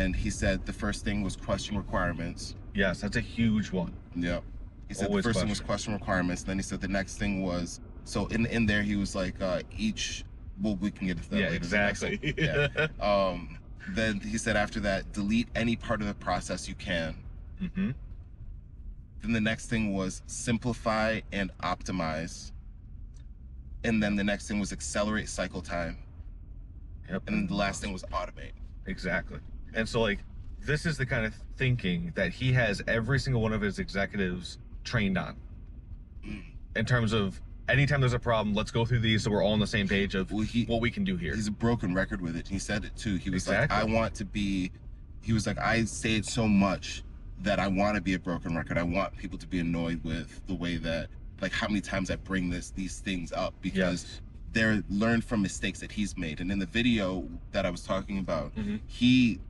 And he said the first thing was question requirements. Yes, that's a huge one. Yep. He said Always the first thing was question requirements. Then he said the next thing was, so in there he was like, well, we can get into that later. Exactly. Yeah. Then he said after that, delete any part of the process you can. Mm-hmm. Then the next thing was simplify and optimize. And then the next thing was accelerate cycle time. Yep. And then the last thing was automate. Exactly. And so, like, this is the kind of thinking that he has every single one of his executives trained on. In terms of, anytime there's a problem, let's go through these so we're all on the same page of what we can do here. He's a broken record with it. He said it too. He was Exactly. like, he was like, I say it so much that I want to be a broken record. I want people to be annoyed with the way that, like, how many times I bring these these things up, because they're learned from mistakes that he's made. And in the video that I was talking about, he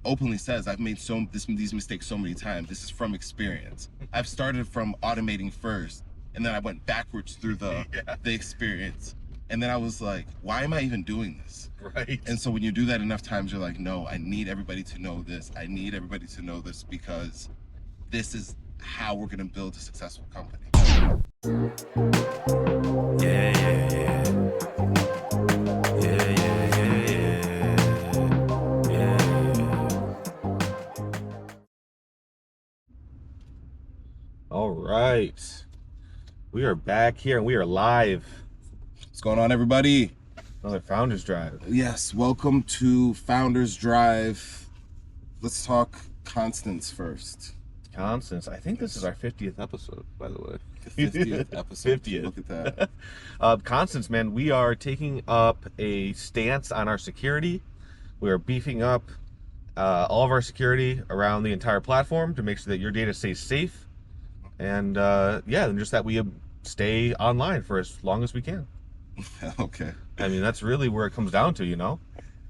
openly says, I've made these mistakes so many times. This is from experience. I've started from automating first, and then I went backwards through the experience. And then I was like, why am I even doing this? Right. And so when you do that enough times, you're like, no, I need everybody to know this. I need everybody to know this, because this is how we're going to build a successful company. All right. We are back here and we are live. What's going on, everybody? Another Founders Drive. Yes, welcome to Founders Drive. Let's talk constants first. Constants. I think this is our 50th episode, by the way. The 50th episode. 50th. Look at that. Constants, man. We are taking up a stance on our security. We are beefing up all of our security around the entire platform to make sure that your data stays safe. And and just that we stay online for as long as we can. Okay. I mean, that's really where it comes down to, you know?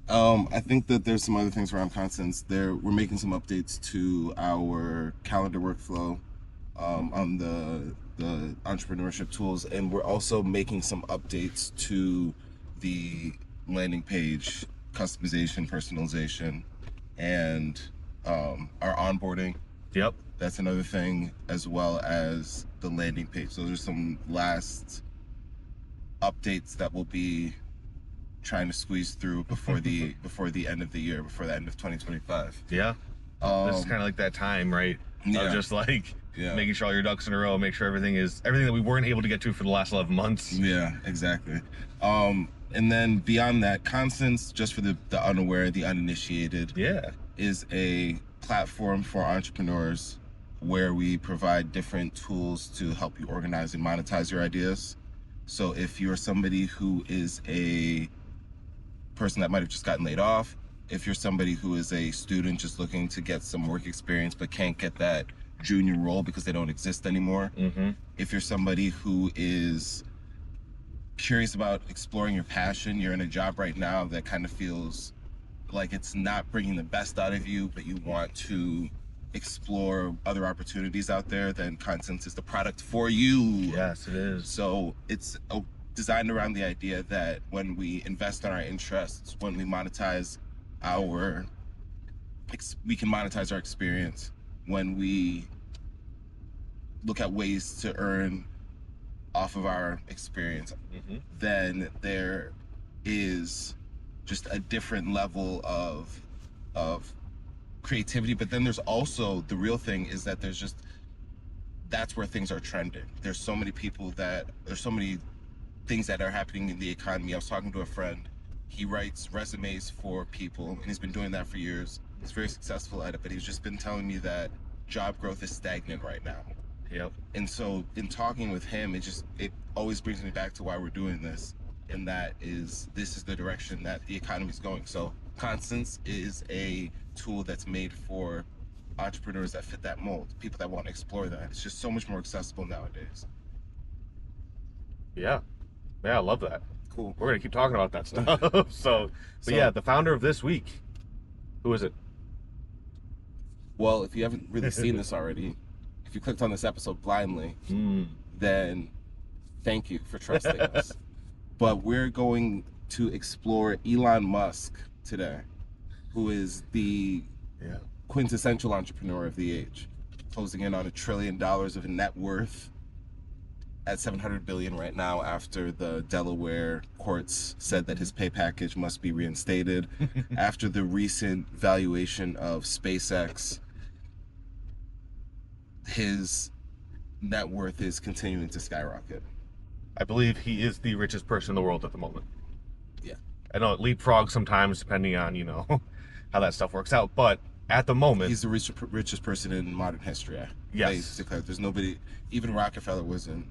I think that there's some other things around constants. We're making some updates to our calendar workflow on the entrepreneurship tools, and we're also making some updates to the landing page customization, personalization, and our onboarding. Yep. That's another thing, as well as the landing page. So there's some last updates that we'll be trying to squeeze through before the end of the year, before the end of 2025. Yeah. This is kind of like that time, right? Yeah. Just like making sure all your ducks in a row, make sure everything that we weren't able to get to for the last 11 months. Yeah, exactly. And then beyond that, Constants, just for the unaware, the uninitiated, is a platform for entrepreneurs where we provide different tools to help you organize and monetize your ideas. So if you're somebody who is a person that might have just gotten laid off, if you're somebody who is a student just looking to get some work experience but can't get that junior role because they don't exist anymore, if you're somebody who is curious about exploring your passion, you're in a job right now that kind of feels like it's not bringing the best out of you, but you want to explore other opportunities out there, then Constants is the product for you. Yes, it is. So it's designed around the idea that when we invest in our interests, when we monetize we can monetize our experience. When we look at ways to earn off of our experience, then there is just a different level of creativity. But then there's also the real thing is that that's where things are trending. There's so many things that are happening in the economy. I was talking to a friend. He writes resumes for people, and he's been doing that for years. He's very successful at it, but he's just been telling me that job growth is stagnant right now. Yep. And so in talking with him, it always brings me back to why we're doing this. And this is the direction that the economy is going. So Constants is a tool that's made for entrepreneurs that fit that mold, people that want to explore that. It's just so much more accessible nowadays. Yeah, I love that. Cool. We're gonna keep talking about that stuff. So yeah, the founder of this week, who is it? Well, if you haven't really seen this already, if you clicked on this episode blindly, then thank you for trusting us. But we're going to explore Elon Musk today, who is the quintessential entrepreneur of the age, closing in on $1 trillion of net worth at $700 billion right now after the Delaware courts said that his pay package must be reinstated. After the recent valuation of SpaceX, his net worth is continuing to skyrocket. I believe he is the richest person in the world at the moment. Yeah. I know it leapfrogs sometimes depending on, how that stuff works out, but at the moment... He's the richest person in modern history. Yes. They declare there's nobody, even Rockefeller wasn't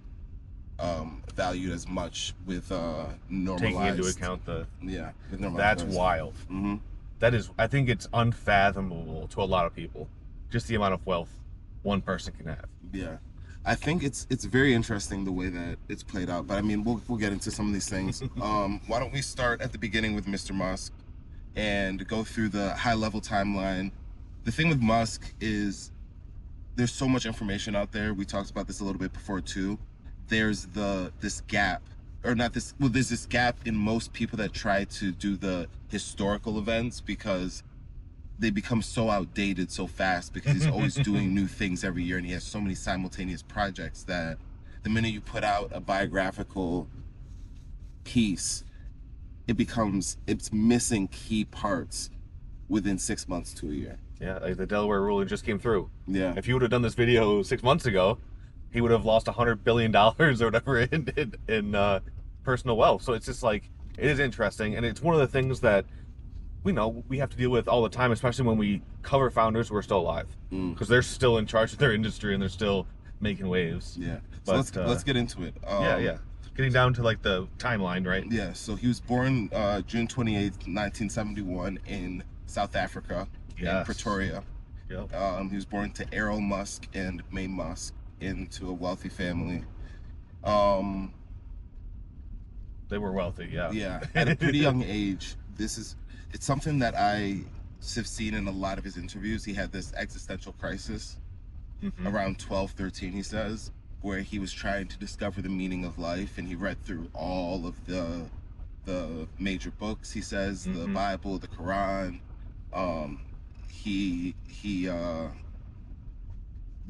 valued as much with normalized... Taking into account with normalized... That's wild. Mm-hmm. That is, I think it's unfathomable to a lot of people, just the amount of wealth one person can have. Yeah. I think it's very interesting the way that it's played out, but I mean, we'll get into some of these things. Why don't we start at the beginning with Mr. Musk and go through the high-level timeline. The thing with Musk is there's so much information out there. We talked about this a little bit before too. There's this gap, or not this, well, there's this gap in most people that try to do the historical events because they become so outdated so fast because he's always doing new things every year and he has so many simultaneous projects that the minute you put out a biographical piece, it's missing key parts within 6 months to a year. Yeah, like the Delaware ruling just came through. Yeah. If he would have done this video 6 months ago, he would have lost $100 billion or whatever in personal wealth. So it's just like, it is interesting. And it's one of the things that we know we have to deal with all the time, especially when we cover founders who are still alive. Because they're still in charge of their industry and they're still making waves. Yeah. So but, let's get into it. Yeah. Getting down to like the timeline, right? Yeah. So he was born June 28th, 1971 in South Africa, in Pretoria. Yep. He was born to Elon Musk and May Musk into a wealthy family. They were wealthy, yeah. Yeah. At a pretty young age, it's something that I have seen in a lot of his interviews. He had this existential crisis around 12, 13, he says, where he was trying to discover the meaning of life, and he read through all of the major books, he says, the Bible, the Quran. He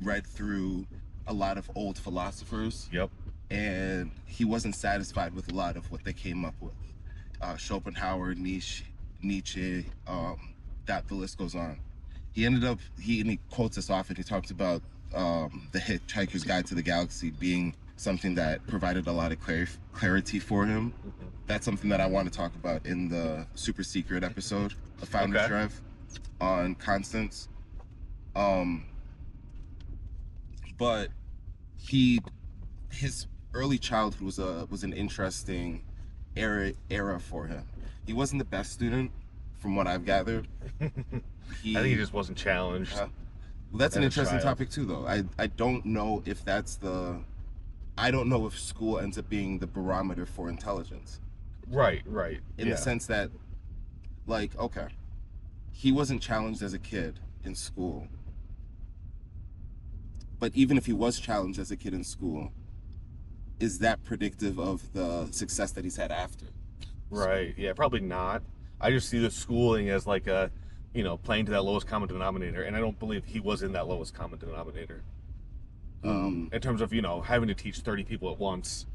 read through a lot of old philosophers. Yep. And he wasn't satisfied with a lot of what they came up with. Schopenhauer, Nietzsche, that the list goes on. He quotes this often. He talks about the Hitchhiker's Guide to the Galaxy being something that provided a lot of clarity for him. That's something that I want to talk about in the super secret episode of Founders Drive on Constance. But his early childhood was an interesting era for him. He wasn't the best student, from what I've gathered. I think he just wasn't challenged. Well, that's an interesting topic too, though. I don't know if I don't know if school ends up being the barometer for intelligence. Right. In the sense that, like, okay, he wasn't challenged as a kid in school. But even if he was challenged as a kid in school, is that predictive of the success that he's had after? Right. Yeah, probably not. I just see the schooling as like a, playing to that lowest common denominator, and I don't believe he was in that lowest common denominator. In terms of, having to teach 30 people at once,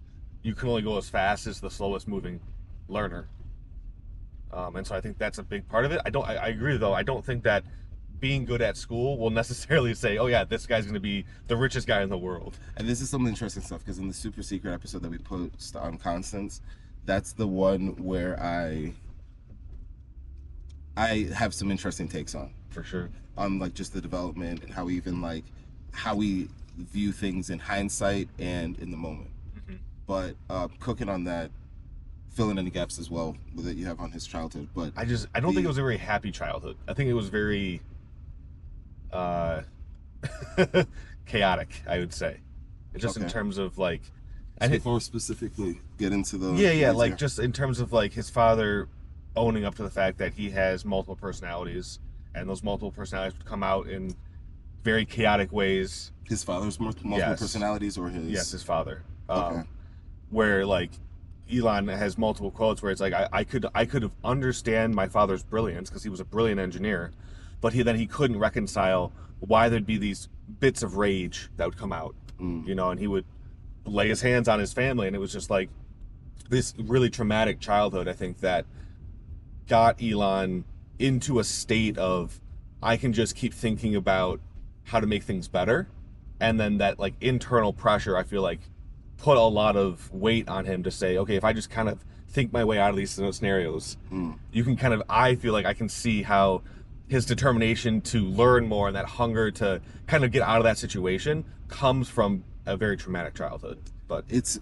you can only go as fast as the slowest moving learner. And so I think that's a big part of it. I agree, though. I don't think that being good at school will necessarily say, oh yeah, this guy's going to be the richest guy in the world. And this is some interesting stuff, because in the super secret episode that we post on Constance, that's the one where I have some interesting takes on. For sure. On like just the development and how we view things in hindsight and in the moment. But cooking on that, fill in any gaps as well that you have on his childhood. But I don't think it was a very happy childhood. I think it was very chaotic, I would say. Just in terms of like, and more specifically get into the like just in terms of like his father owning up to the fact that he has multiple personalities, and those multiple personalities would come out in very chaotic ways. His father's multiple personalities, or his? Yes, his father. Okay. Where like Elon has multiple quotes where it's like, I could have understand my father's brilliance because he was a brilliant engineer, but he couldn't reconcile why there'd be these bits of rage that would come out, you know, and he would lay his hands on his family, and it was just like this really traumatic childhood, I think, that got Elon into a state of, I can just keep thinking about how to make things better, and then that like internal pressure, I feel like, put a lot of weight on him to say, okay, if I just kind of think my way out of these scenarios, you can kind of, I feel like I can see how his determination to learn more and that hunger to kind of get out of that situation comes from a very traumatic childhood. But It's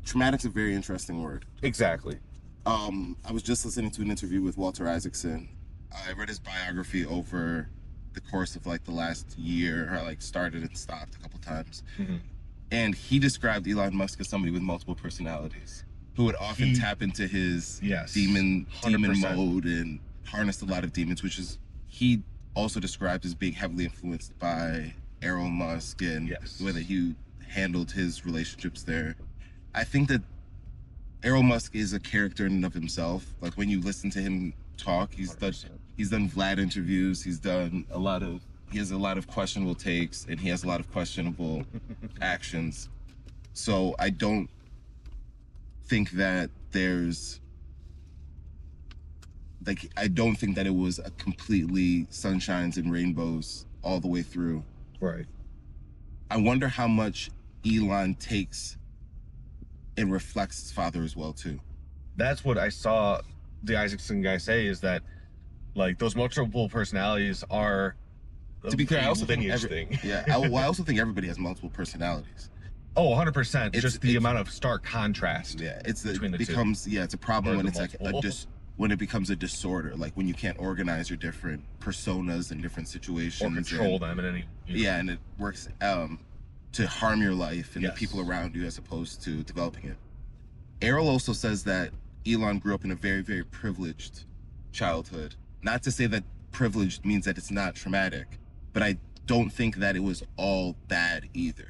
traumatic's a very interesting word. exactly. I was just listening to an interview with Walter Isaacson. I read his biography over the course of like the last year. I like started and stopped a couple times. And he described Elon Musk as somebody with multiple personalities who would often tap into his demon 100%. mode and harness a lot of demons, which is, he also described as being heavily influenced by Elon Musk and the way that he handled his relationships there. I think that Elon Musk is a character in and of himself. Like when you listen to him talk, he's done Vlad interviews, he has a lot of questionable takes, and he has a lot of questionable actions. So I don't think that I don't think that it was a completely sunshines and rainbows all the way through. Right. I wonder how much Elon takes and reflects his father as well too. That's what I saw the Isaacson guy say, is that like those multiple personalities are, To be clear, I also think lineage thing. I also think everybody has multiple personalities. Oh, 100%. Just the amount of stark contrast. Yeah, between the becomes two. It's a problem Or when the it's multiple. like when it becomes a disorder, like when you can't organize your different personas in different situations Or control them in any. Yeah, and it works to harm your life and the Yes. people around you as opposed to developing it. Errol also says that Elon grew up in a very, very privileged childhood. Not to say that privileged means that it's not traumatic, but I don't think that it was all bad either.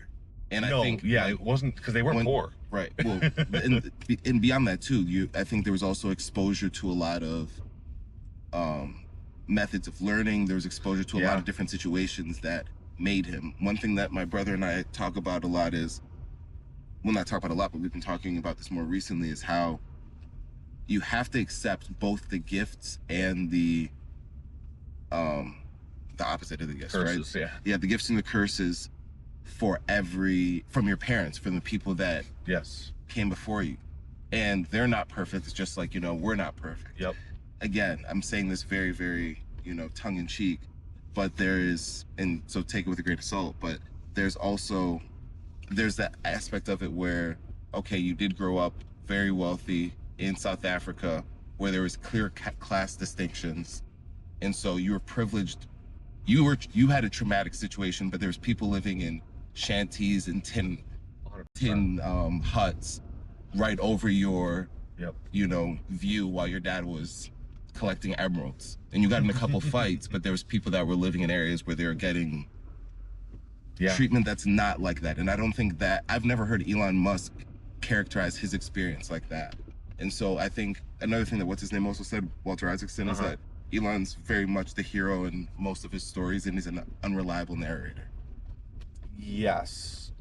And No, I think it wasn't, because they weren't poor. Right. Well, and beyond that too, I think there was also exposure to a lot of methods of learning. There was exposure to a lot of different situations that made him. One thing that my brother and I talk about a lot is, well, not talk about a lot, but we've been talking about this more recently, is how you have to accept both the gifts and the opposite of the gifts, Curses, right? Yeah, the gifts and the curses from your parents, from the people that came before you. And they're not perfect. It's just like, we're not perfect. Yep. Again, I'm saying this very, very, tongue in cheek, but there is, and so take it with a grain of salt, but there's that aspect of it where, okay, you did grow up very wealthy in South Africa where there was clear class distinctions. And so you were privileged. You had a traumatic situation, but there was people living in shanties and tin huts right over your view while your dad was collecting emeralds. And you got in a couple fights, but there was people that were living in areas where they were getting treatment that's not like that. And I don't think that, I've never heard Elon Musk characterize his experience like that. And so I think another thing that what's his name also said, Walter Isaacson, is that Elon's very much the hero in most of his stories, and he's an unreliable narrator. Yes.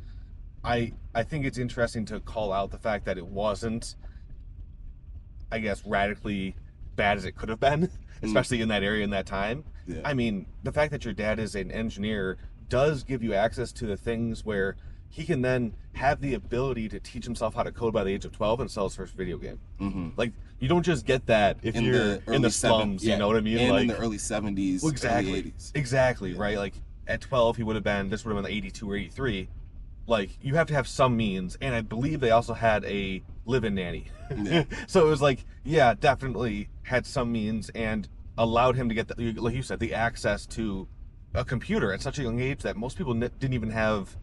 I think it's interesting to call out the fact that it wasn't, I guess, radically bad as it could have been, especially in that area in that time. Yeah. I mean, the fact that your dad is an engineer does give you access to the things where he can then have the ability to teach himself how to code by the age of 12 and sell his first video game. Like, you don't just get that if you're in the slums, you know what I mean? And like, in the early 70s, exactly, early 80s. Exactly, right? Like, at 12, this would have been 82 or 83. Like, you have to have some means, and I believe they also had a live-in nanny. Yeah. So it was like, definitely had some means and allowed him to get, like you said, the access to a computer at such a young age that most people didn't even have,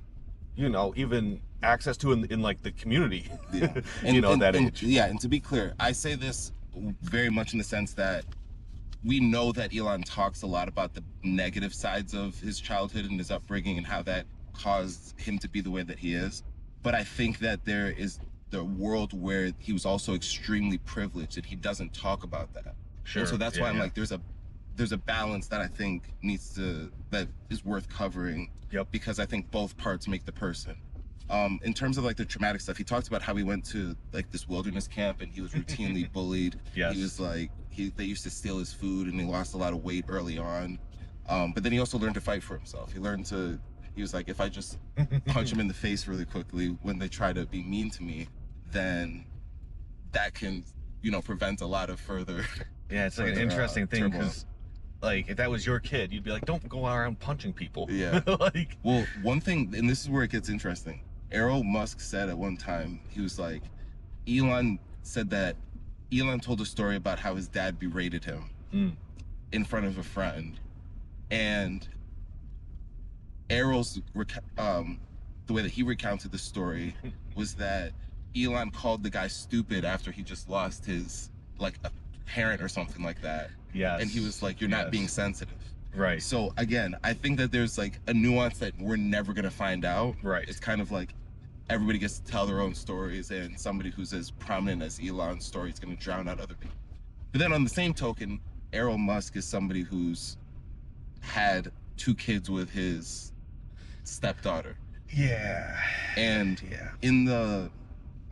even access to in like the community. Yeah. That age. Yeah, and to be clear, I say this very much in the sense that we know that Elon talks a lot about the negative sides of his childhood and his upbringing and how that caused him to be the way that he is. But I think that there is the world where he was also extremely privileged, and he doesn't talk about that. Sure. And so that's why I'm like, there's a balance that I think that is worth covering. Yep. Because I think both parts make the person. In terms of like the traumatic stuff, he talks about how he went to like this wilderness camp and he was routinely bullied. Yes. He was like, they used to steal his food, and he lost a lot of weight early on. But then he also learned to fight for himself. He was like, if I just punch him in the face really quickly when they try to be mean to me, then that can, prevent a lot of further. Yeah, it's like an interesting thing, because like if that was your kid, you'd be like, don't go around punching people. Yeah. Like, well, one thing, and this is where it gets interesting. Elon Musk said at one time, he was like, Elon told a story about how his dad berated him in front of a friend, and Errol's the way that he recounted the story was that Elon called the guy stupid after he just lost his a parent or something like that. Yes. And he was like, you're not being sensitive. Right. So again, I think that there's like a nuance that we're never gonna find out. Right. It's kind of like everybody gets to tell their own stories, and somebody who's as prominent as Elon's story is gonna drown out other people. But then on the same token, Elon Musk is somebody who's had 2 kids with his stepdaughter. Yeah. And in the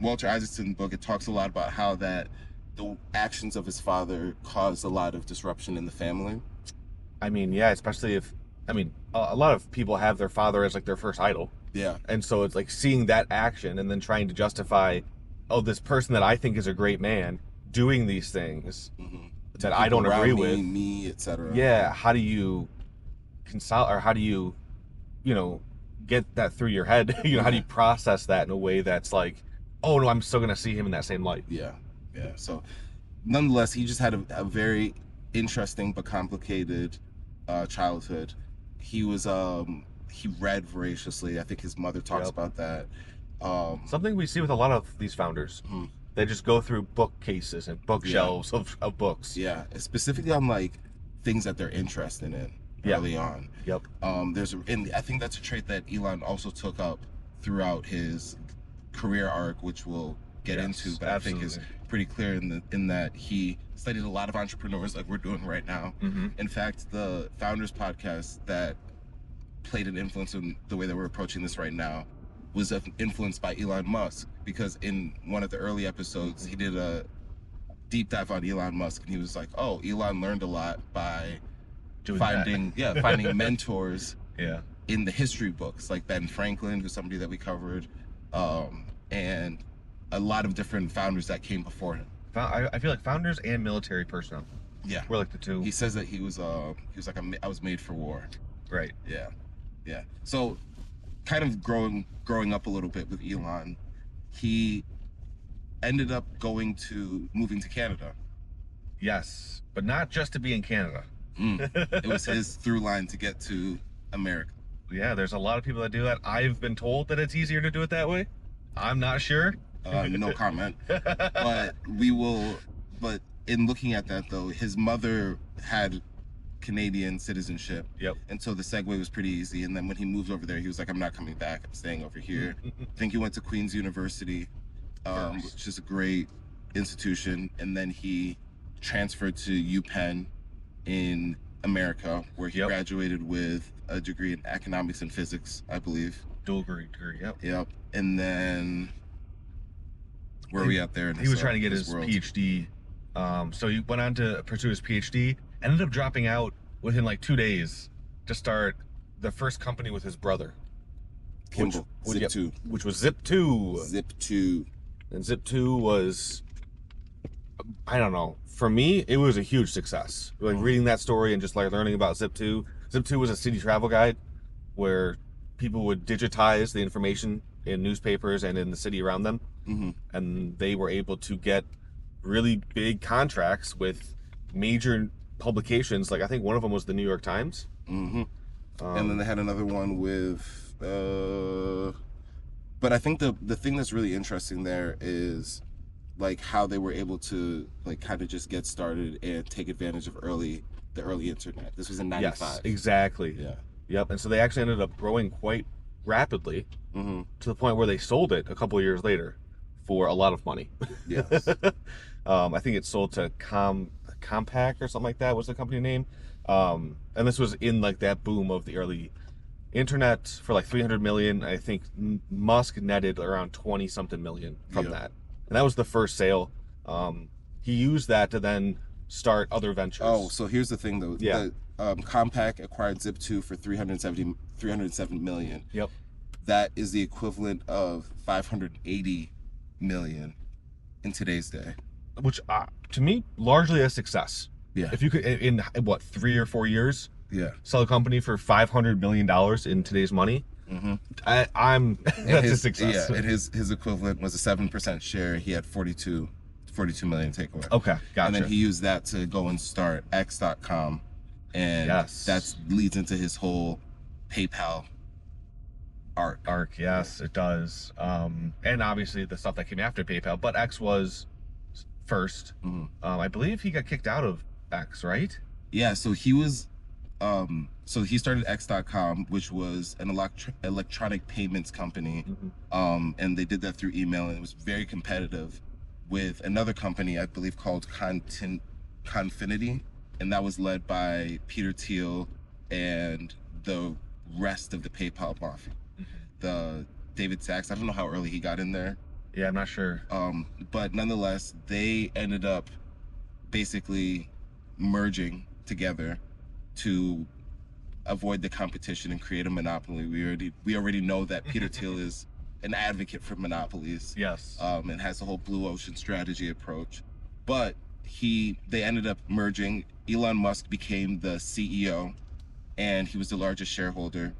Walter Isaacson book, it talks a lot about how that the actions of his father caused a lot of disruption in the family. I mean, yeah, especially if, a lot of people have their father as like their first idol. Yeah. And so it's like seeing that action and then trying to justify, oh, this person that I think is a great man doing these things that I don't agree with. Me, etc. Yeah. How do you how do you, get that through your head? How do you process that in a way that's like, oh no, I'm still going to see him in that same light. Yeah. Yeah. So nonetheless, he just had a very interesting but complicated childhood. He was he read voraciously. I think his mother talks about that. Something we see with a lot of these founders. They just go through bookcases and bookshelves of books. Yeah, specifically on like things that they're interested in early on. Yep. And I think that's a trait that Elon also took up throughout his career arc, which we'll get into, but I think is pretty clear in that he studied a lot of entrepreneurs like we're doing right now. In fact, the Founders podcast that played an influence in the way that we're approaching this right now was influenced by Elon Musk, because in one of the early episodes he did a deep dive on Elon Musk, and he was like, oh, Elon learned a lot by finding mentors in the history books, like Ben Franklin, who's somebody that we covered, and a lot of different founders that came before him. I feel like founders and military personnel. Yeah, we're like the two. He says that he was like I was made for war. Right. Yeah. So, kind of growing up a little bit with Elon, he ended up moving to Canada. Yes, but not just to be in Canada. It was his through line to get to America. Yeah, there's a lot of people that do that. I've been told that it's easier to do it that way. I'm not sure. No comment. But in looking at that though, his mother had Canadian citizenship. Yep. And so the segue was pretty easy. And then when he moved over there, he was like, I'm not coming back. I'm staying over here. I think he went to Queen's University, which is a great institution. And then he transferred to UPenn in America, where he graduated with a degree in economics and physics, I believe. Dual degree, Yep. And then where are we at there? He was trying to get his PhD. So he went on to pursue his PhD, ended up dropping out within like 2 days to start the first company with his brother. Kimball, Zip2. Which was Zip2. Zip2. And Zip2 was, I don't know, for me, it was a huge success. Like reading that story and just like learning about Zip2. Zip2 was a city travel guide where people would digitize the information in newspapers and in the city around them. And they were able to get really big contracts with major publications. Like I think one of them was the New York Times. And then they had another one with but I think the thing that's really interesting there is like how they were able to like kind of just get started and take advantage of the early internet. This was in 95. Yes, exactly. Yeah. Yep. And so they actually ended up growing quite rapidly to the point where they sold it a couple of years later for a lot of money. Yes. I think it sold to Compaq or something like that was the company name. And this was in like that boom of the early internet for like 300 million. I think Musk netted around 20 something million from that. And that was the first sale. He used that to then start other ventures. Oh, so here's the thing though. Yeah. Compaq acquired Zip2 for 307 million. Yep. That is the equivalent of 580 million in today's day. Which, to me, largely a success. Yeah. If you could, in what, 3 or 4 years, sell a company for $500 million in today's money, that's a success. Yeah, and his equivalent was a 7% share. He had 42 million takeaway. Okay, gotcha. And then he used that to go and start X.com, and that leads into his whole PayPal arc. Yes, it does. And obviously the stuff that came after PayPal, but X was first. I believe he got kicked out of X, right? Yeah, so he was so he started X.com, which was an electronic payments company. And they did that through email, and it was very competitive with another company, I believe, called Confinity, and that was led by Peter Thiel and the rest of the PayPal mafia. The David Sachs, I don't know how early he got in there. Yeah, I'm not sure. But nonetheless, they ended up basically merging together to avoid the competition and create a monopoly. We already know that Peter Thiel is an advocate for monopolies. Yes. And has a whole blue ocean strategy approach. But they ended up merging. Elon Musk became the CEO, and he was the largest shareholder.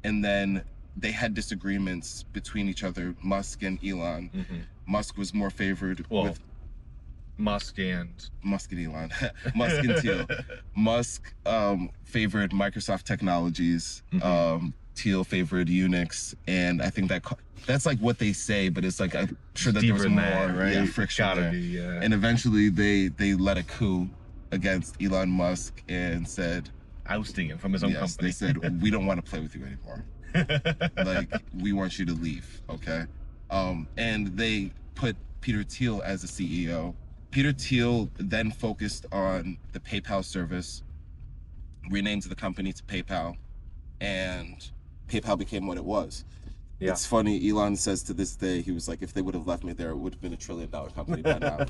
And then they had disagreements between each other, Musk and Elon. Musk was more favored with Musk and Elon. Musk and Thiel. Musk favored Microsoft Technologies. Thiel favored Unix, and I think that's like what they say, but it's like I'm sure that there was more friction there. And eventually they led a coup against Elon Musk and said, ousting him from his own company. They said, we don't want to play with you anymore. Like, we want you to leave, okay? And they put Peter Thiel as the CEO. Peter Thiel then focused on the PayPal service, renamed the company to PayPal, and PayPal became what it was. Yeah. It's funny, Elon says to this day, he was like, if they would have left me there, it would have been $1 trillion company by now.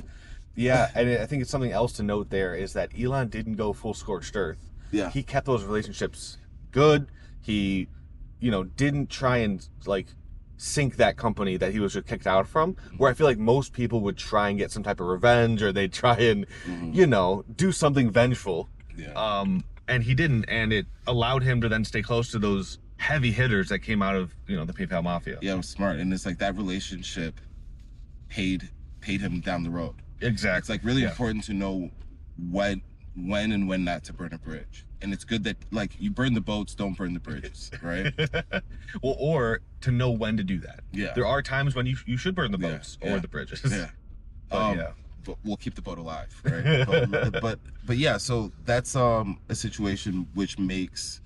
Yeah, and I think it's something else to note there is that Elon didn't go full scorched earth. Yeah. He kept those relationships good. He, didn't try and like sink that company that he was kicked out from, where I feel like most people would try and get some type of revenge, or they'd try and, do something vengeful. Yeah. And he didn't, and it allowed him to then stay close to those heavy hitters that came out of, the PayPal mafia. Yeah, it was smart. And it's like that relationship paid him down the road. Exactly. It's like really important to know when and when not to burn a bridge. And it's good that, like, you burn the boats, don't burn the bridges, right? Well, or to know when to do that. Yeah. There are times when you should burn the boats or the bridges. Yeah. But we'll keep the boat alive, right? but yeah, so that's a situation which makes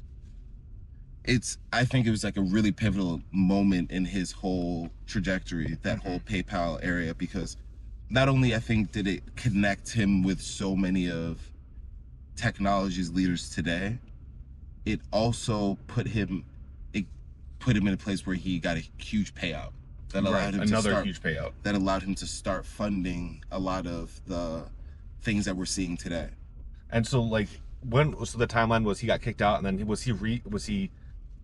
I think it was like a really pivotal moment in his whole trajectory, that whole PayPal area, because not only I think did it connect him with so many of technology's leaders today, it also put him in a place where he got a huge payout that allowed him huge payout that allowed him to start funding a lot of the things that we're seeing today. And so, like, so the timeline was he got kicked out, and then was he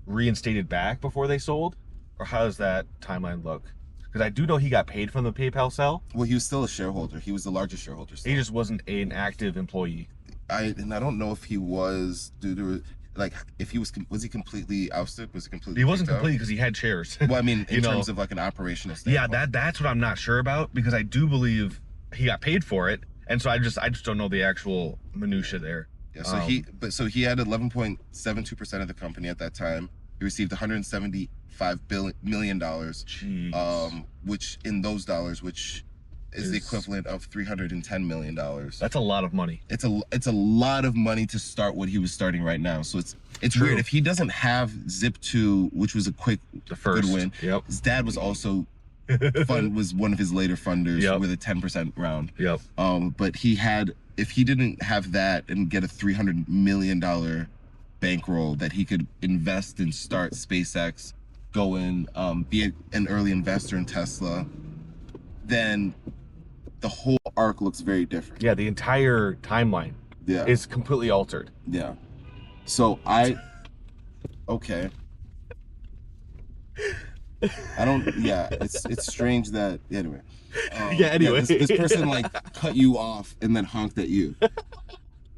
reinstated back before they sold, or how does that timeline look? Because I do know he got paid from the PayPal sell. Well, he was still a shareholder. He was the largest shareholder still. He just wasn't an active employee. I don't know if he was due to, like, if he was he completely ousted? Was he completely? He wasn't completely because he had shares. Well, I mean, in terms of like an operational standpoint. Yeah, that's what I'm not sure about, because I do believe he got paid for it, and so I just don't know the actual minutia there. Yeah, so he had 11.72% of the company at that time. He received $175 million, which in those dollars, which is the equivalent of $310 million. That's a lot of money. It's a lot of money to start what he was starting right now. So it's weird. If he doesn't have Zip2, which was a good win. Yep. His dad was also was one of his later funders with a 10% round. But if he didn't have that and get a $300 million bankroll that he could invest and start SpaceX, go in, be an early investor in Tesla, then the whole arc looks very different. Yeah, the entire timeline is completely altered. Yeah. So okay. I don't, it's strange that, anyway. Anyway. This person like cut you off and then honked at you.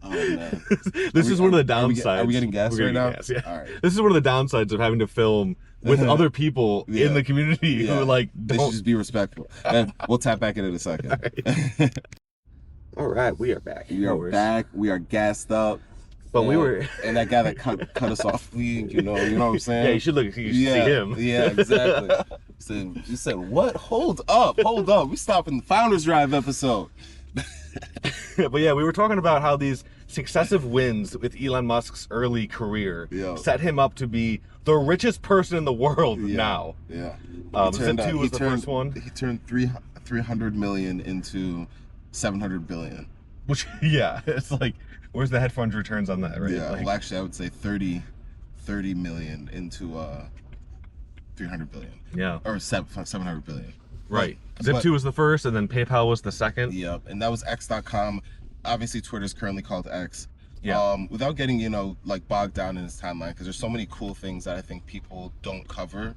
Oh, man. This is one of the downsides. Are we getting gas right now? Gas, yeah. All right. This is one of the downsides of having to film with other people in the community who like They should just be respectful. And we'll tap back in a second. All right, we are back. We are back. We are gassed up. But we were, and that guy that cut us off, you know what I'm saying? Yeah, you should look. You should see him. Yeah, exactly. So you said, what? Hold up. We stopping the Founders Drive episode. But yeah, we were talking about how these successive wins with Elon Musk's early career set him up to be the richest person in the world now. Yeah. Zip2 was the first one. He turned 300 million into 700 billion. Which, it's like, where's the hedge fund returns on that, right? Yeah, like, well, actually, I would say 30 million into 300 billion. Yeah. Or 700 billion. Right. Zip2 was the first, and then PayPal was the second. Yep, and that was X.com. Obviously, Twitter is currently called X. Yeah. Without getting, like bogged down in his timeline, because there's so many cool things that I think people don't cover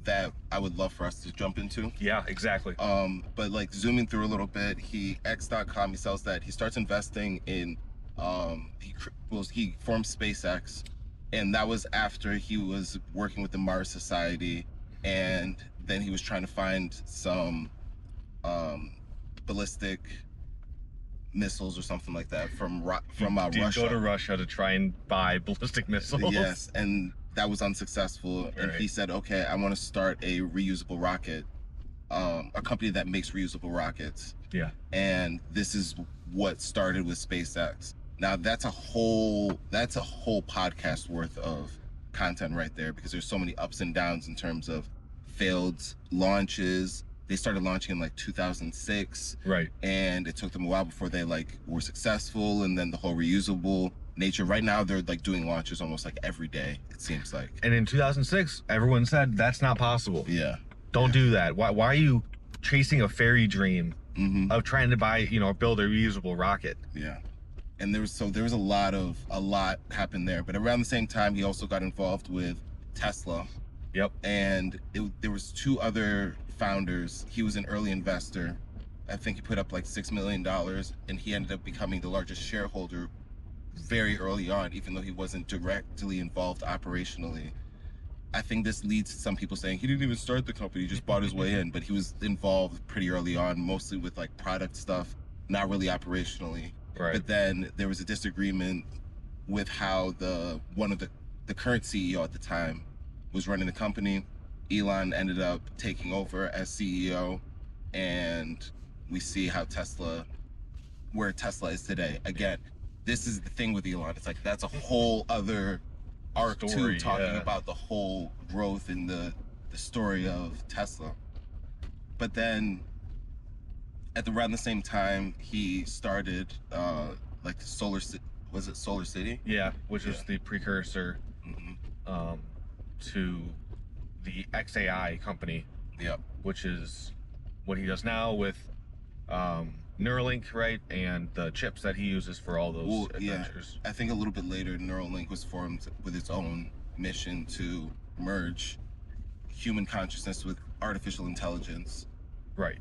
that I would love for us to jump into. Yeah, exactly. But like zooming through a little bit, X.com, he sells that. He starts investing in, he formed SpaceX, and that was after he was working with the Mars Society, and then he was trying to find some ballistic missiles or something like that from Russia. Did go to Russia to try and buy ballistic missiles. Yes, and that was unsuccessful. Right. And he said, okay, I want to start a reusable rocket, a company that makes reusable rockets. Yeah. And this is what started with SpaceX. Now that's a whole podcast worth of content right there, because there's so many ups and downs in terms of failed launches. They started launching in like 2006. Right. And it took them a while before they like were successful, and then the whole reusable nature. Right now they're like doing launches almost like every day, it seems like. And in 2006, everyone said that's not possible. Yeah. Don't do that. Why are you chasing a fairy dream of trying to buy, build a reusable rocket? Yeah. And there was a lot happened there. But around the same time, he also got involved with Tesla. Yep. And there was two other founders. He was an early investor. I think he put up like $6 million, and he ended up becoming the largest shareholder very early on, even though he wasn't directly involved operationally. I think this leads to some people saying he didn't even start the company, he just bought his way in, but he was involved pretty early on, mostly with like product stuff, not really operationally. Right. But then there was a disagreement with how the current CEO at the time was running the company. Elon ended up taking over as CEO, and we see how where Tesla is today. Again, this is the thing with Elon. It's like that's a whole other arc too, talking about the whole growth in the story of Tesla. But then around the same time, he started like Solar City? Yeah, which is the precursor to the XAI company. Yep. Which is what he does now with Neuralink, right? And the chips that he uses for all those adventures. I think a little bit later, Neuralink was formed with its own mission to merge human consciousness with artificial intelligence. Right.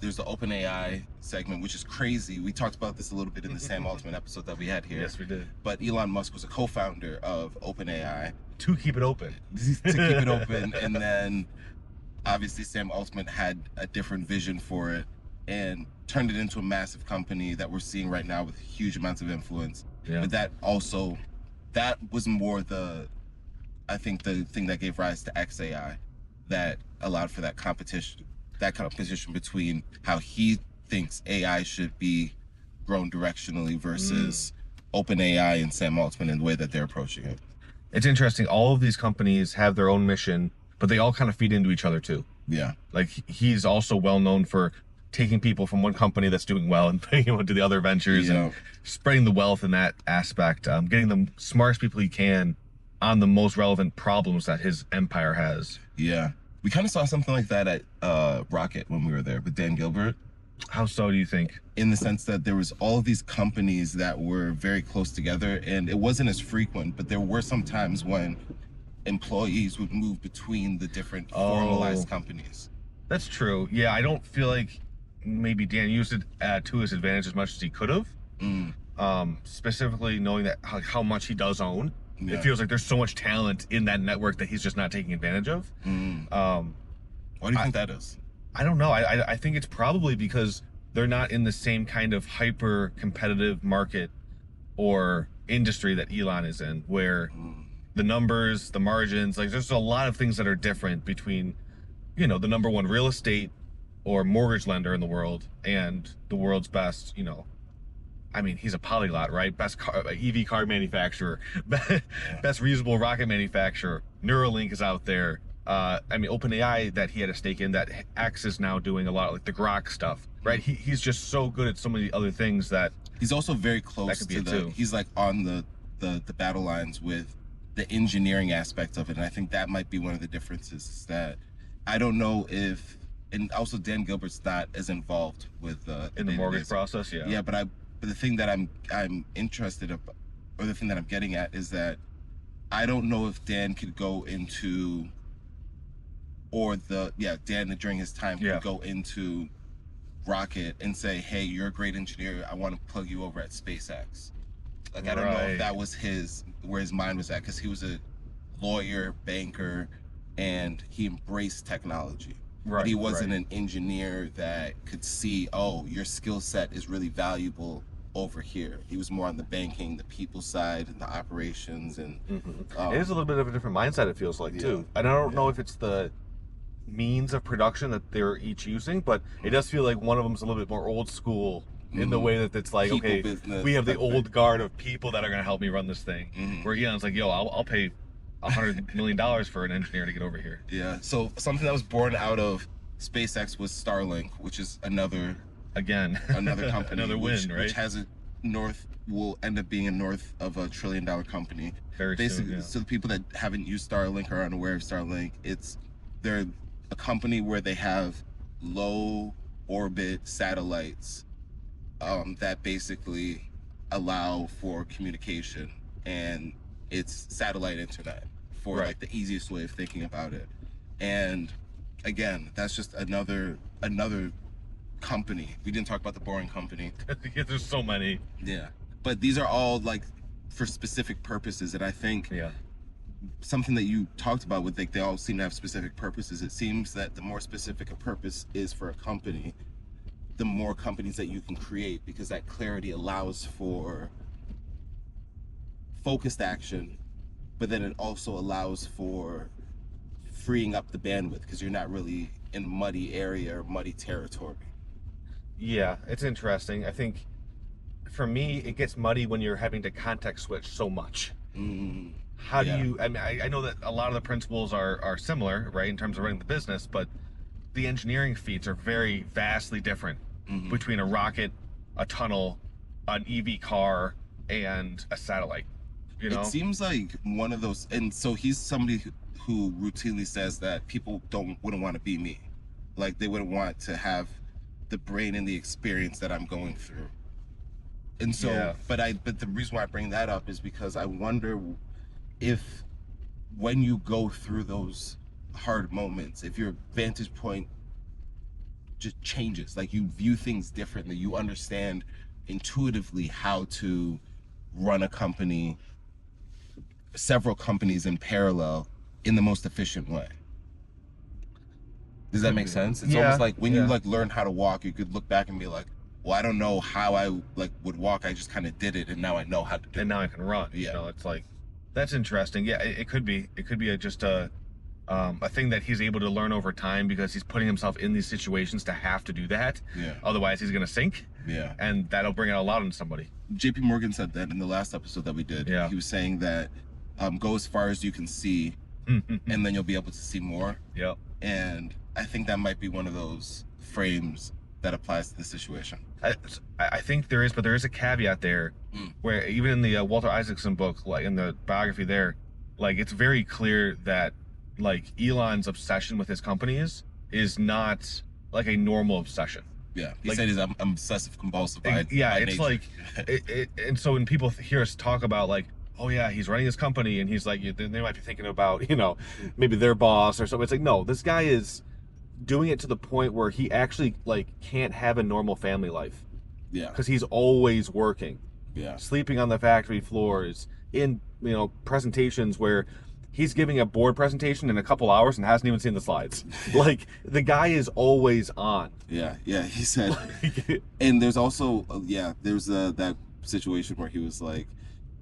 There's the OpenAI segment, which is crazy. We talked about this a little bit in the Sam Altman episode that we had here. Yes, we did. But Elon Musk was a co-founder of OpenAI. To keep it open. And then obviously Sam Altman had a different vision for it and turned it into a massive company that we're seeing right now with huge amounts of influence. Yeah. But that was more I think the thing that gave rise to XAI, that allowed for that competition between how he thinks AI should be grown directionally versus OpenAI and Sam Altman and the way that they're approaching it. It's interesting. All of these companies have their own mission, but they all kind of feed into each other too. Yeah. Like he's also well known for taking people from one company that's doing well and putting them into the other ventures and spreading the wealth in that aspect, getting the smartest people he can on the most relevant problems that his empire has. Yeah. We kind of saw something like that at Rocket when we were there with Dan Gilbert. How so, do you think? In the sense that there was all of these companies that were very close together, and it wasn't as frequent, but there were some times when employees would move between the different formalized companies. That's true. Yeah, I don't feel like maybe Dan used it to his advantage as much as he could have. Specifically knowing that how much he does own. Yeah. It feels like there's so much talent in that network that he's just not taking advantage of. Why do you think that is? I don't know. I think it's probably because they're not in the same kind of hyper competitive market or industry that Elon is in, where the numbers, the margins, like there's a lot of things that are different between, you know, the number one real estate or mortgage lender in the world and the world's best, you know, I mean, he's a polyglot, right? Best EV car manufacturer, best reusable rocket manufacturer. Neuralink is out there. I mean, OpenAI that he had a stake in, that X is now doing a lot of like the Grok stuff, right? He's just so good at so many other things that he's also very close to the. He's like on the battle lines with the engineering aspect of it, and I think that might be one of the differences. Is that I don't know if, and also Dan Gilbert's not as involved with in the mortgage process, yeah. Yeah, but the thing that I'm interested in, or the thing that I'm getting at, is that I don't know if Dan could go into, or Dan during his time could go into Rocket and say, hey, you're a great engineer, I want to plug you over at SpaceX. Like, I don't know if that was where his mind was at, because he was a lawyer, banker, and he embraced technology. But he wasn't an engineer that could see, oh, your skill set is really valuable over here. He was more on the banking, the people side, and the operations, and it is a little bit of a different mindset, it feels like, too. And I don't know if it's the means of production that they're each using, but it does feel like one of them's a little bit more old school in the way that it's like, people okay, business, we have the old guard of people that are going to help me run this thing. Where Elon's like, yo, I'll pay $100 million for an engineer to get over here. Yeah. So something that was born out of SpaceX was Starlink, which is another company, another win, right? Which has will end up being north of $1 trillion company. Very basically soon, yeah. So the people that haven't used Starlink or are unaware of Starlink, they're a company where they have low orbit satellites that basically allow for communication, and it's satellite internet for like the easiest way of thinking about it. And again, that's just another company. We didn't talk about the boring company. There's so many. Yeah, but these are all like for specific purposes, and I think something that you talked about with like they all seem to have specific purposes. It seems that the more specific a purpose is for a company, the more companies that you can create, because that clarity allows for focused action, but then it also allows for freeing up the bandwidth because you're not really in a muddy area or muddy territory. Yeah, it's interesting. I think for me, it gets muddy when you're having to context switch so much. How do you, I mean, I know that a lot of the principles are similar, right, in terms of running the business, but the engineering feats are very vastly different between a rocket, a tunnel, an EV car, and a satellite. You know? It seems like one of those, and so he's somebody who routinely says that people wouldn't want to be me. Like, they wouldn't want to have the brain and the experience that I'm going through. And so, but the reason why I bring that up is because I wonder if when you go through those hard moments, if your vantage point just changes, like you view things differently, you understand intuitively how to run a company, several companies in parallel in the most efficient way. Does that make sense? It's almost like when you like learn how to walk, you could look back and be like, well, I don't know how I like would walk, I just kind of did it, and now I know how to do it. And now I can run. You know, it's like, that's interesting. Yeah, it could be just a thing that he's able to learn over time because he's putting himself in these situations to have to do that. Yeah. Otherwise, he's gonna sink. Yeah. And that'll bring it all out in somebody. JP Morgan said that in the last episode that we did. Yeah. He was saying that go as far as you can see, and then you'll be able to see more. Yep. And I think that might be one of those frames that applies to the situation. I think there is, but there is a caveat there, where even in the Walter Isaacson book, like in the biography there, like it's very clear that like Elon's obsession with his companies is not like a normal obsession. Yeah, he like, said he's I'm obsessive compulsive by it's nature. Like and so when people hear us talk about like, oh yeah, he's running his company, and he's like, they might be thinking about, you know, maybe their boss or something. It's like, no, this guy is doing it to the point where he actually like can't have a normal family life. Yeah, because he's always working. Yeah, sleeping on the factory floors, in, you know, presentations where he's giving a board presentation in a couple hours and hasn't even seen the slides. Like, the guy is always on. Yeah, he said. And there's also there's that situation where he was like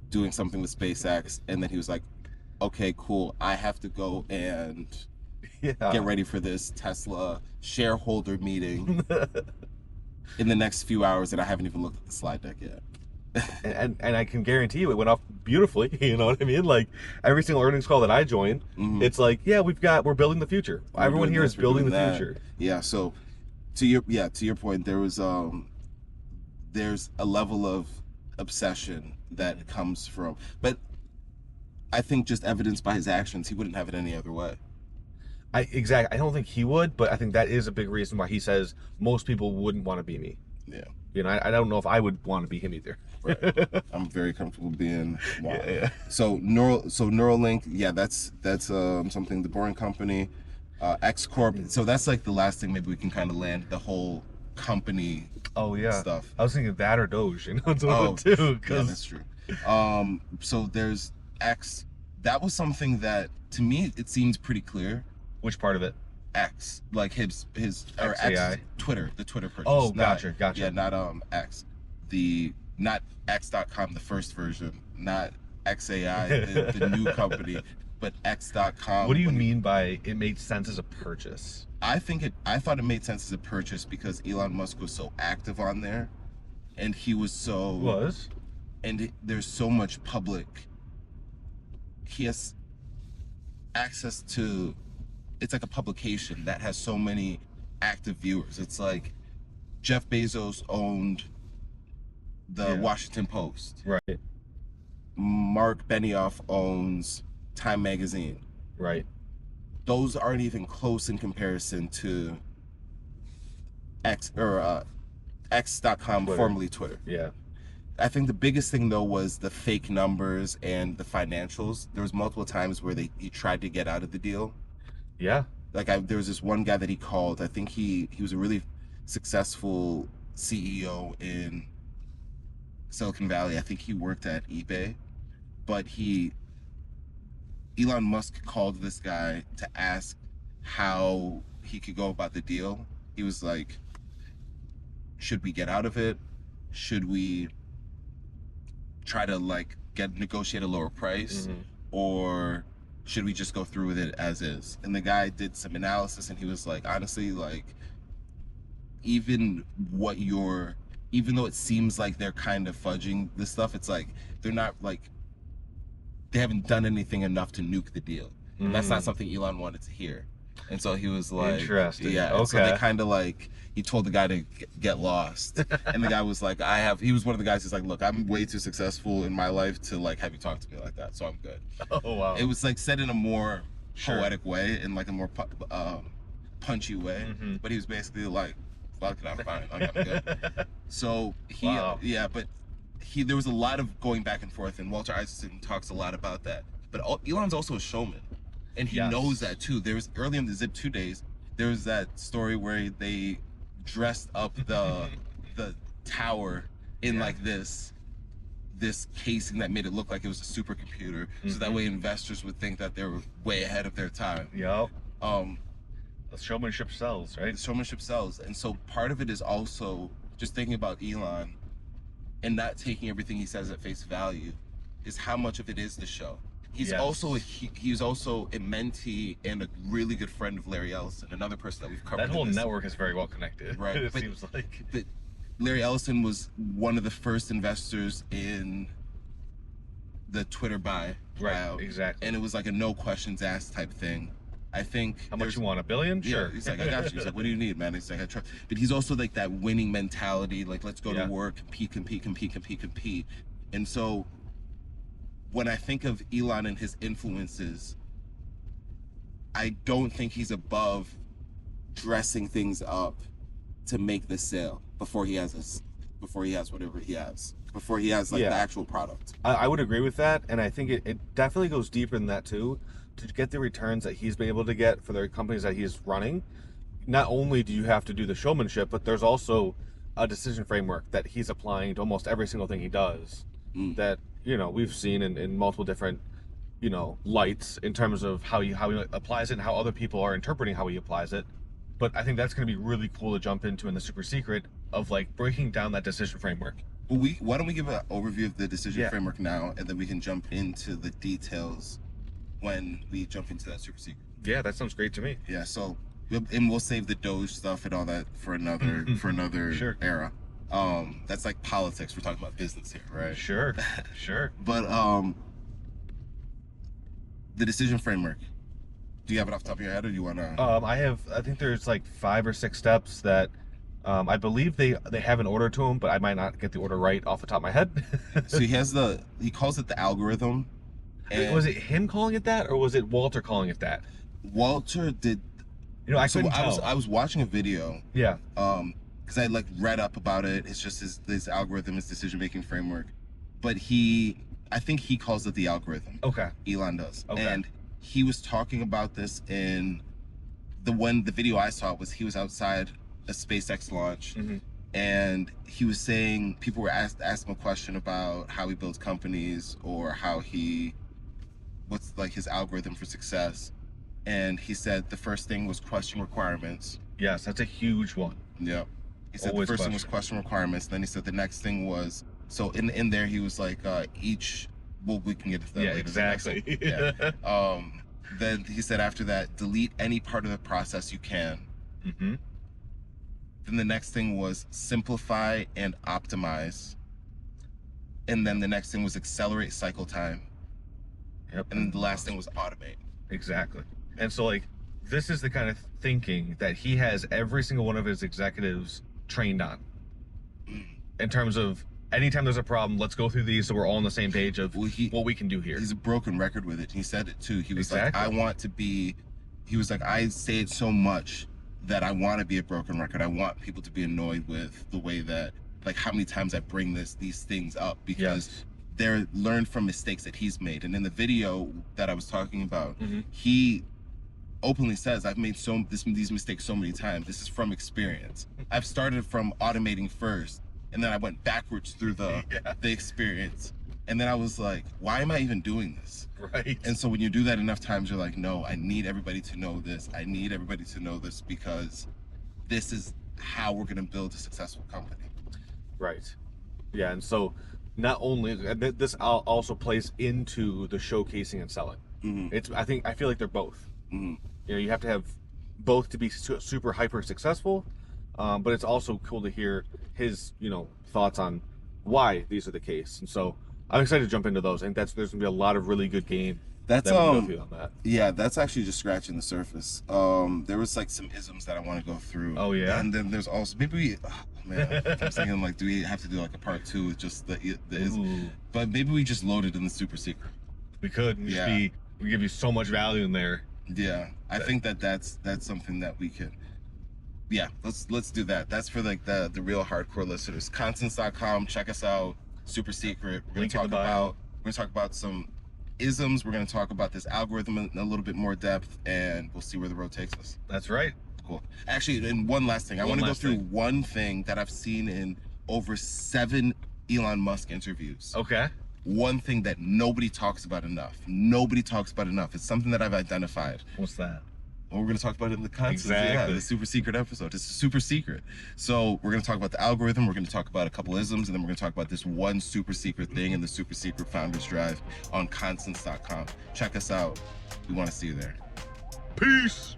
doing something with SpaceX, and then he was like, okay, cool, I have to go and get ready for this Tesla shareholder meeting in the next few hours, and I haven't even looked at the slide deck yet. and I can guarantee you it went off beautifully. You know what I mean? Like, every single earnings call that I join, it's like, yeah, we're building the future. Everyone here is building the future. Yeah. So to your point, there's a level of obsession that comes from, but I think just evidenced by his actions, he wouldn't have it any other way. Exactly. I don't think he would, but I think that is a big reason why he says most people wouldn't want to be me. Yeah. You know, I don't know if I would want to be him either. Right. I'm very comfortable being yeah. So Neuralink, that's something, the Boring Company, X Corp. So that's like the last thing maybe we can kind of land the whole company. Oh yeah. Stuff. I was thinking that or Doge, you know, too. Yeah, that's true. So there's X. That was something that to me it seems pretty clear. Which part of it? X, like his or XAI? X, Twitter, the Twitter purchase. Oh, gotcha. Yeah, not X, not X.com, the first version, not XAI, the new company, but X.com. What do you mean by it made sense as a purchase? I thought it made sense as a purchase because Elon Musk was so active on there, and and there's so much public. He has access to. It's like a publication that has so many active viewers. It's like Jeff Bezos owned the Washington Post. Right. Mark Benioff owns Time Magazine. Right. Those aren't even close in comparison to X.com, formerly Twitter. Yeah. I think the biggest thing though was the fake numbers and the financials. There was multiple times where he tried to get out of the deal. Yeah. Like there was this one guy that he called. I think he was a really successful CEO in Silicon Valley. I think he worked at eBay, but Elon Musk called this guy to ask how he could go about the deal. He was like, should we get out of it? Should we try to like negotiate a lower price? Or should we just go through with it as is? And the guy did some analysis, and he was like, honestly, like, even though it seems like they're kind of fudging this stuff, it's like they're not, like, they haven't done anything enough to nuke the deal. And that's not something Elon wanted to hear. And so he was like, interesting. Yeah. Okay. So they kind of like, he told the guy to get lost. And the guy was like, he was one of the guys who's like, look, I'm way too successful in my life to like have you talk to me like that. So I'm good. Oh, wow. It was like said in a more poetic way, in like a more punchy way. But he was basically like, fuck it, I'm fine. I'm good. So but there was a lot of going back and forth, and Walter Isaacson talks a lot about that. But Elon's also a showman. And he knows that too. There was early in the Zip 2 days, there was that story where they dressed up the tower in like this casing that made it look like it was a supercomputer, so that way investors would think that they were way ahead of their time. Yep. The showmanship sells, right? The showmanship sells. And so part of it is also just thinking about Elon and not taking everything he says at face value, is how much of it is the show. He's also he's also a mentee and a really good friend of Larry Ellison, another person that we've covered. That whole network is very well connected. Right. It seems like. But Larry Ellison was one of the first investors in the Twitter buy. Right. Exactly. And it was like a no questions asked type thing. I think how much you want, $1 billion? Sure. He's like, I got you. He's like, what do you need, man? He's like, I try. But he's also like that winning mentality. Like, let's go to work, compete. And so when I think of Elon and his influences, I don't think he's above dressing things up to make the sale before he has whatever he has, before he has like the actual product. I would agree with that, and I think it definitely goes deeper than that too. To get the returns that he's been able to get for the companies that he's running, not only do you have to do the showmanship, but there's also a decision framework that he's applying to almost every single thing he does that, you know, we've seen in multiple different, you know, lights in terms of how he applies it and how other people are interpreting how he applies it. But I think that's going to be really cool to jump into in the super secret of like breaking down that decision framework. Well, why don't we give an overview of the decision framework now, and then we can jump into the details when we jump into that super secret. Yeah, that sounds great to me. Yeah, so and we'll save the Doge stuff and all that for another era. That's like politics. We're talking about business here, right? Sure. But the decision framework. Do you have it off the top of your head, or do you want to? I think there's like 5 or 6 steps that I believe they have an order to them, but I might not get the order right off the top of my head. So he calls it the algorithm. And was it him calling it that, or was it Walter calling it that? Walter did. You know, I couldn't tell. I was watching a video. Yeah. Because I like read up about it. It's just his algorithm, his decision making framework. But I think he calls it the algorithm. Okay. Elon does. Okay. And he was talking about this in the video I saw was he was outside a SpaceX launch, and he was saying people were asking him a question about how he builds companies or what's like his algorithm for success, and he said the first thing was question requirements. Yes, that's a huge one. Yeah. He said the first thing was question requirements. Then he said the next thing was, so in there he was like we can get to that later. Exactly. Yeah. Then he said after that, delete any part of the process you can. Then the next thing was simplify and optimize. And then the next thing was accelerate cycle time. Yep. And then the last thing was automate. Exactly. And so like this is the kind of thinking that he has every single one of his executives trained on. In terms of anytime there's a problem, let's go through these so we're all on the same page of what we can do here. He's a broken record with it. He said it too. He was like, he was like, I say it so much that I want to be a broken record. I want people to be annoyed with the way that, like, how many times I bring these things up, because they're learned from mistakes that he's made. And in the video that I was talking about, he openly says, I've made these mistakes so many times. This is from experience. I've started from automating first, and then I went backwards through the experience. And then I was like, why am I even doing this? Right. And so when you do that enough times, you're like, no, I need everybody to know this. I need everybody to know this, because this is how we're going to build a successful company. Right. Yeah. And so not only this also plays into the showcasing and selling. I feel like they're both. You know, you have to have both to be super hyper successful, but it's also cool to hear his, you know, thoughts on why these are the case. And so I'm excited to jump into those. I think there's gonna be a lot of really good game that we go through on that. Yeah, that's actually just scratching the surface. There was like some isms that I want to go through. Oh yeah. And then there's also I'm thinking like, do we have to do like a part 2 with just the ism? But maybe we just load it in the super secret. We could. We give you so much value in there. Yeah, I think that's something that we could. Yeah, let's do that. That's for like the real hardcore listeners. Constants.com, check us out. Super secret. We're gonna talk about some isms. We're gonna talk about this algorithm in a little bit more depth, and we'll see where the road takes us. That's right. Cool. Actually, and one last thing. I want to go through one thing that I've seen in over 7 Elon Musk interviews. Okay. One thing that nobody talks about enough. It's something that I've identified. What's that? Well, we're going to talk about it in the content. Exactly. Yeah, the super secret episode. It's super secret. So we're going to talk about the algorithm. We're going to talk about a couple isms, and then we're going to talk about this one super secret thing in the super secret founders drive on constants.com. Check us out. We want to see you there. Peace.